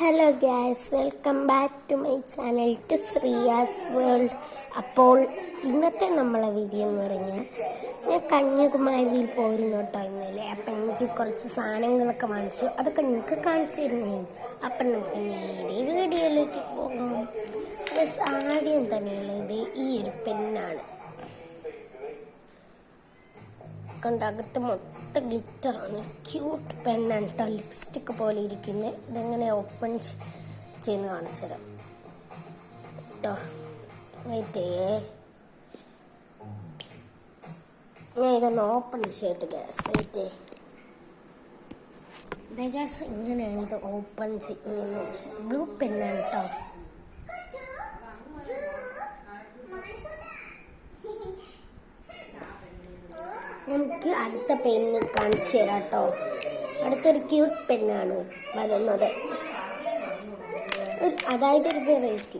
Hello guys, welcome back to my channel to Shriya's world. അപ്പോൾ ഇന്നത്തെ നമ്മളെ വീഡിയോ എന്ന് പറഞ്ഞാൽ ഞാൻ കന്യാകുമാരിയിൽ പോയിരുന്നു കേട്ടോ ഇന്നലെ. അപ്പം എനിക്ക് കുറച്ച് സാധനങ്ങളൊക്കെ വാങ്ങിച്ചു, അതൊക്കെ നിങ്ങൾക്ക് കാണിച്ചു തരുന്നു. അപ്പം നമുക്ക് നേരെ വീഡിയോയിലേക്ക് പോകാം. ആദ്യം തന്നെയുള്ളത് ഈ ഒരു പെന്നാണ്. കണ്ടകത്ത് മൊത്തം ഗ്ലിറ്ററാണ്. ക്യൂട്ട് പെന്നാണ് കേട്ടോ, ലിപ്സ്റ്റിക്ക് പോലെ ഇരിക്കുന്നത്. ഇതെങ്ങനെ ഓപ്പൺ ചെയ്യുന്ന കാണിച്ചു തരാം കേട്ടോ. വെയിറ്റേ, ഞാൻ ഇതൊന്ന് ഓപ്പൺ ചെയ്തിട്ട് ഗ്യാസ്. വെയിറ്റേ, ഗ്യാസ് ഇങ്ങനെയാണ് ഇത് ഓപ്പൺ ചെയ്യുന്നത്. ബ്ലൂ പെന്നാണ് കേട്ടോ. നമുക്ക് അടുത്ത പെന്ന് കാണിച്ചു തരാം കേട്ടോ. അടുത്തൊരു ക്യൂട്ട് പെന്നാണ് വരുന്നത്, അതായത് ഒരു വെറൈറ്റി.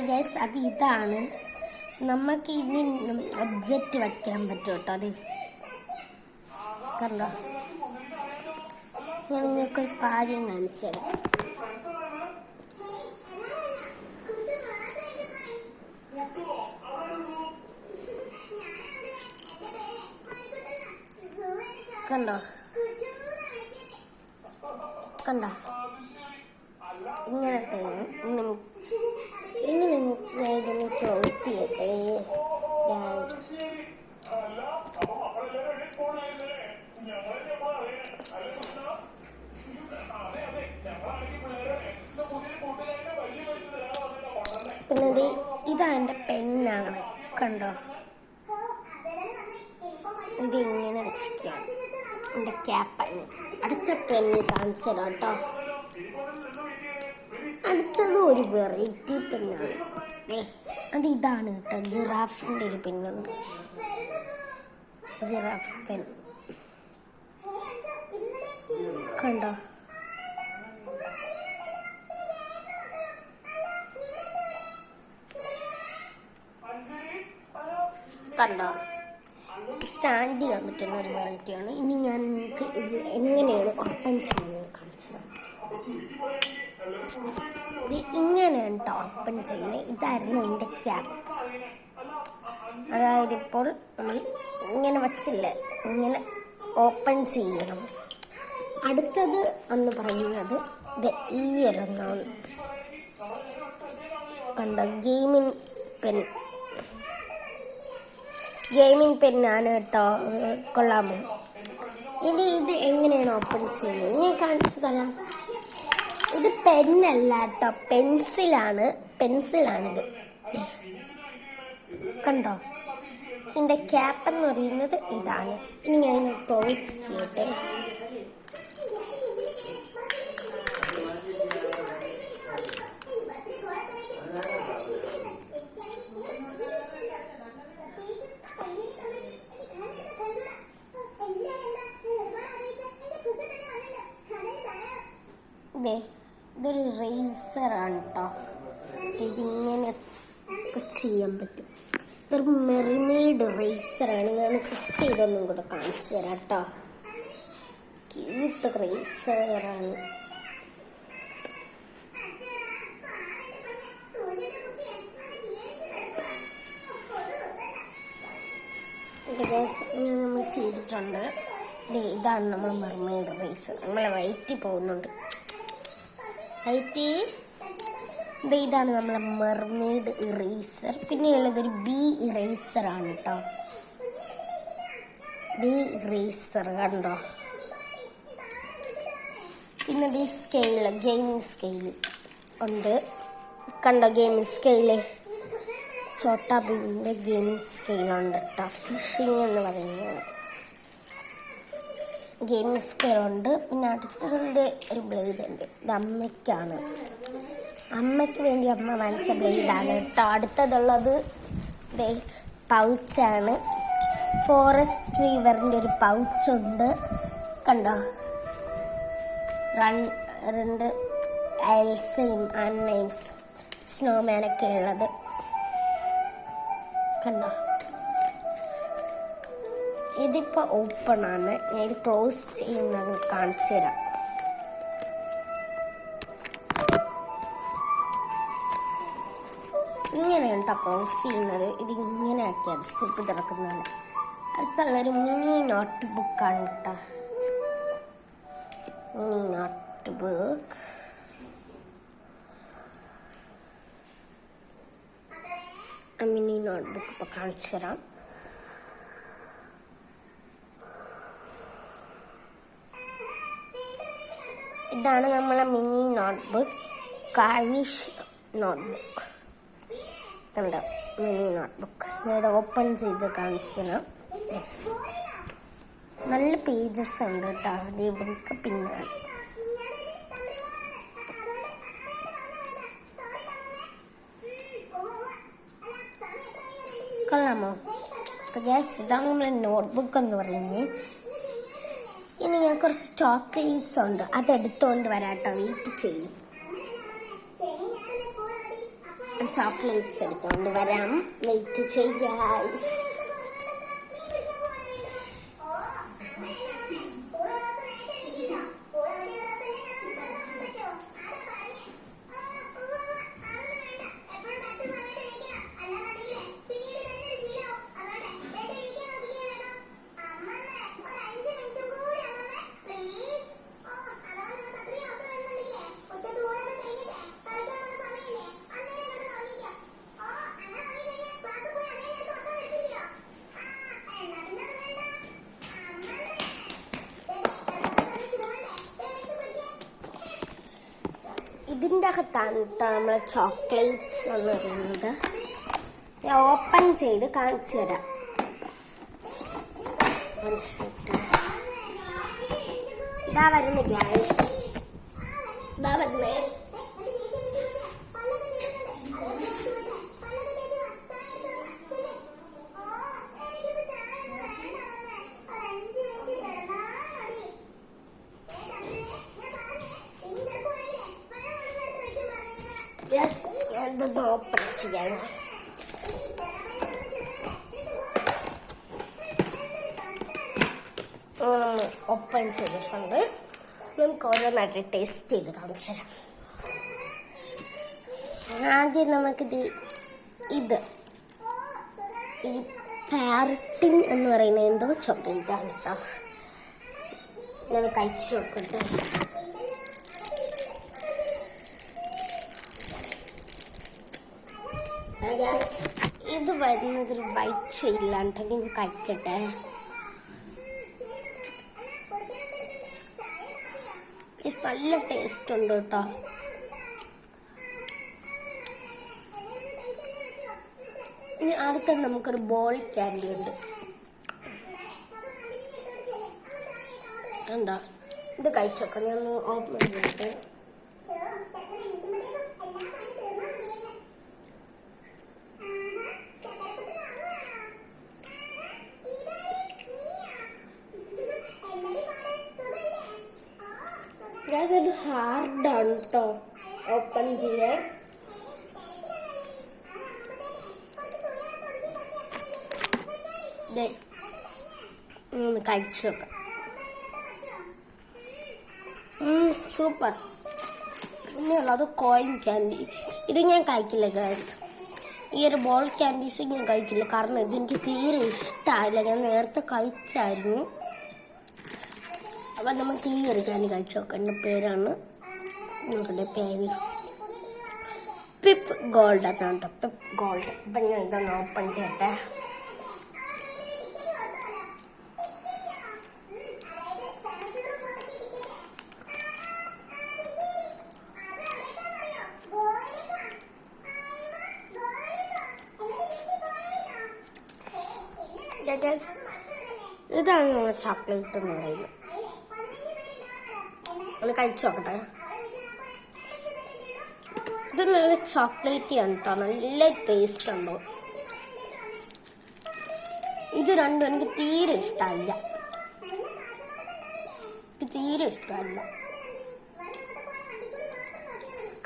ഗ്യാസ് അത് ഇതാണ്. നമുക്ക് ഇനി ഒബ്ജക്റ്റ് വയ്ക്കാൻ പറ്റും കേട്ടോ. അത് കണ്ടോ, ഞാൻ നിങ്ങൾക്കൊരു കാര്യം കാണിച്ചു തരാം. കണ്ടോ കണ്ടോ, ഇങ്ങനത്തെ ഇങ്ങനെ ഞാൻ ഇതൊന്ന് ക്ലോസ് ചെയ്യട്ടെ. പിന്നെ ഇതാ എൻ്റെ പെന്നാണ്. കണ്ടോ, ഇത് ഇങ്ങനെ വെച്ചിട്ടാണ് എൻ്റെ ക്യാപ്പാണ്. അടുത്ത പെന്ന് കാണിച്ചു തരാം കേട്ടോ. അടുത്തത് ഒരു വെറൈറ്റി പെന്നാണ്. അത് ഇതാണ് കേട്ടോ, ജിറാഫിൻ്റെ ഒരു പെണ്ണുണ്ട്. ജിറാഫ് പെൻ കണ്ടോ. കണ്ടോ, സ്റ്റാൻഡ് ചെയ്യാൻ പറ്റുന്ന ഒരു വെറൈറ്റിയാണ്. ഇനി ഞാൻ നിങ്ങൾക്ക് ഇത് എങ്ങനെയാണ് ഓപ്പൺ ചെയ്യുന്നത് കാണിച്ചു തരാം. ഇത് ഇങ്ങനെയാണ് കേട്ടോ ഓപ്പൺ ചെയ്യുന്നത്. ഇതായിരുന്നു എൻ്റെ ക്യാപ്പ്. അതായത് ഇപ്പോൾ നമ്മൾ ഇങ്ങനെ വച്ചില്ലേ, ഇങ്ങനെ ഓപ്പൺ ചെയ്യണം. അടുത്തത് എന്ന് പറയുന്നത് ഇത് ഈ ഒരെണ്ണമാണ്. കണ്ടോ, ഗെയിമിംഗ് പെന്നാണ് കേട്ടോ. കൊള്ളാമോ? ഇനി ഇത് എങ്ങനെയാണ് ഓപ്പൺ ചെയ്യുന്നത് ഞാൻ കാണിച്ചു തരാം. ഇത് പെന്നല്ല കേട്ടോ, പെൻസിലാണിത്. കണ്ടോ, ഇതിൻ്റെ ക്യാപ്പ് എന്ന് പറയുന്നത് ഇതാണ്. ഇനി ഞാൻ ക്ലോസ് ചെയ്യട്ടെ. ഇതൊരു റേസറാണ് കേട്ടോ. ഇതിങ്ങനെ ചെയ്യാൻ പറ്റും. ഇതൊരു മെറിമെയ്ഡ് റേസറാണ്. ഞാൻ ഫിക്സ് ചെയ്തൊന്നും കൂടെ കാണിച്ചു തരാം കേട്ടോ. ക്യൂട്ട് റേസറാണ്. നമ്മൾ ചെയ്തിട്ടുണ്ട്. ഇതാണ് നമ്മൾ മെറിമെയ്ഡ് റേസർ. നമ്മളെ വയറ്റി പോകുന്നുണ്ട്. ഇതാണ് നമ്മളെ മെർമെയ്ഡ് ഇറേസർ. പിന്നെയുള്ളതൊരു ബി ഇറേസറാണ് കേട്ടോ. ബി ഇറേസർ കണ്ടോ. പിന്നെ ഈ സ്കെയില്, ഗെയിമിംഗ് സ്കെയില് ഉണ്ട്. കണ്ടോ, ഗെയിമിംഗ് സ്കെയില് ചോട്ടാ ഭീമിൻ്റെ ഗെയിമിംഗ് സ്കെയിലുണ്ട് കേട്ടോ. ഫിഷിങ് എന്ന് പറയുന്നത് ഗെയിമിംഗ് സ്കെയിലുണ്ട്. പിന്നെ അടുത്തുണ്ട് ഒരു ബ്ലേഡ് ഉണ്ട്. ഇത് അമ്മയ്ക്കാണ്, അമ്മയ്ക്ക് വേണ്ടി അമ്മ വാങ്ങിച്ച ബ്ലേഡാണ് കേട്ടോ. അടുത്തതുള്ളത് പൗച്ചാണ്. ഫോറസ്റ്റ് റിവറിൻ്റെ ഒരു പൗച്ചുണ്ട്. കണ്ടോ, രണ്ട് എൽസയും അന്നയും സ്നോമാനൊക്കെ ഉള്ളത്. കണ്ടോ, ഇതിപ്പോൾ ഓപ്പൺ ആണ്. ഞാൻ ഇത് ക്ലോസ് ചെയ്യുന്നത് കാണിച്ചു തരാം. ഇങ്ങനെയാണ് കേട്ടോ ക്ലോസ് ചെയ്യുന്നത്. ഇതിങ്ങനെ ആക്കിയത് സിപ്പ് തുറക്കുന്നതല്ല. അടുത്തുള്ളൊരു മിനി നോട്ട് ബുക്കാണ് കേട്ടോ. Mini notebook. Mini notebook ഇപ്പോൾ കാണിച്ചു തരാം. ഇതാണ് നമ്മളെ mini notebook, Kavish notebook. കണ്ടോ മിനി നോട്ട് ബുക്ക്. ഞാൻ ഓപ്പൺ ചെയ്ത് കാണിച്ചു തരാം. നല്ല പേജസ് ഉണ്ട് കേട്ടോ. ഇവിടേക്ക് പിന്നെ കൊള്ളാമോ? അപ്പോൾ ഗ്യാസ് ഇതാണ് നമ്മളെ നോട്ട്ബുക്ക് എന്ന് പറയുന്നത്. ഇനി ഞാൻ കുറച്ച് ചോക്ലേറ്റ്സ് ഉണ്ട്, അതെടുത്തുകൊണ്ട് വരാട്ടോ. വെയിറ്റ് ചെയ്യും. ചോക്ലേറ്റ്സ് എടുത്തുകൊണ്ട് വരാം. വെയിറ്റ് ചെയ്യാം. ഇതിൻ്റെ അകത്താണ് നമ്മളെ ചോക്ലേറ്റ്സ് എന്ന് പറയുന്നത്. ഞാൻ ഓപ്പൺ ചെയ്ത് കാണിച്ചു തരാം. ഇതാ വരുന്ന ഗ്യാസ്, ഇതാ വരുന്നേ. യെസ്, ഞാനിതൊന്ന് ഓപ്പൺ ചെയ്യാം. ഓപ്പൺ ചെയ്തിട്ടുണ്ട്. നമുക്ക് ഓരോന്നായിട്ട് ടേസ്റ്റ് ചെയ്ത് കാണിച്ചു തരാം. ആദ്യം നമുക്കിത് ഈ പാരറ്റിൻ എന്ന് പറയുന്നത് എന്തോ ചോക്ലേറ്റാണ് കേട്ടോ. ഞാൻ കഴിച്ചു നോക്കട്ടെ. ഇത് വരുന്നതൊരു വൈറ്റ് ഷെയ്ഡിലാണ്. ഞാൻ കഴിക്കട്ടെ. നല്ല ടേസ്റ്റ് ഉണ്ട് കേട്ടോ. ഇനി അടുത്ത നമുക്കൊരു ബോൾ ക്യാൻഡി ഉണ്ട്. എന്താ ഇത് കഴിച്ചോക്കെ ഞാൻ ഓപ്പൺ ചെയ്തിട്ട്. അതൊരു ഹാർഡാണ് കേട്ടോ ഓപ്പൺ ചെയ്യാൻ. കഴിച്ചു നോക്കാം. സൂപ്പർ. പിന്നെയുള്ളത് കോയിൻ ക്യാൻഡി. ഇത് ഞാൻ കഴിക്കില്ല ഗൈസ്. ഈ ഒരു ബോൾ ക്യാൻഡീസ് ഞാൻ കഴിക്കില്ല, കാരണം ഇതെനിക്ക് തീരെ ഇഷ്ടമായില്ല. ഞാൻ നേരത്തെ കഴിച്ചായിരുന്നു. അപ്പം നമുക്ക് ഈ ഒരു ക്യാൻഡി കഴിച്ചു നോക്കാം. എൻ്റെ പേരാണ്, നിങ്ങളുടെ പേര് പിപ്പ് ഗോൾഡ് എന്നാണ് കേട്ടോ. Pip gold. അപ്പം ഞാൻ ഇതൊന്ന് ഓപ്പൺ ചെയ്യട്ടെ. ഇതാണ് നമ്മുടെ ചോക്ലേറ്റ് എന്ന് പറയുന്നത്. ഒന്ന് കഴിച്ചു നോക്കട്ടെ. ഇത് നല്ല ചോക്ലേറ്റി ആണ് കേട്ടോ. നല്ല ടേസ്റ്റ് ഉണ്ടോ. ഇത് രണ്ടും എനിക്ക് തീരെ ഇഷ്ടമല്ല.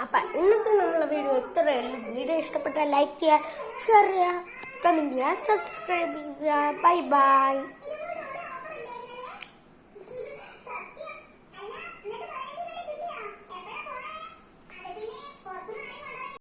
അപ്പം ഇന്നത്തെ നമ്മളെ വീഡിയോ ഇത്രയുള്ളൂ. വീഡിയോ ഇഷ്ടപ്പെട്ടാൽ ലൈക്ക് ചെയ്യുക, ഷെയർ ചെയ്യുക, കമൻറ്റ് ചെയ്യുക, സബ്സ്ക്രൈബ് ചെയ്യുക. Bye bye.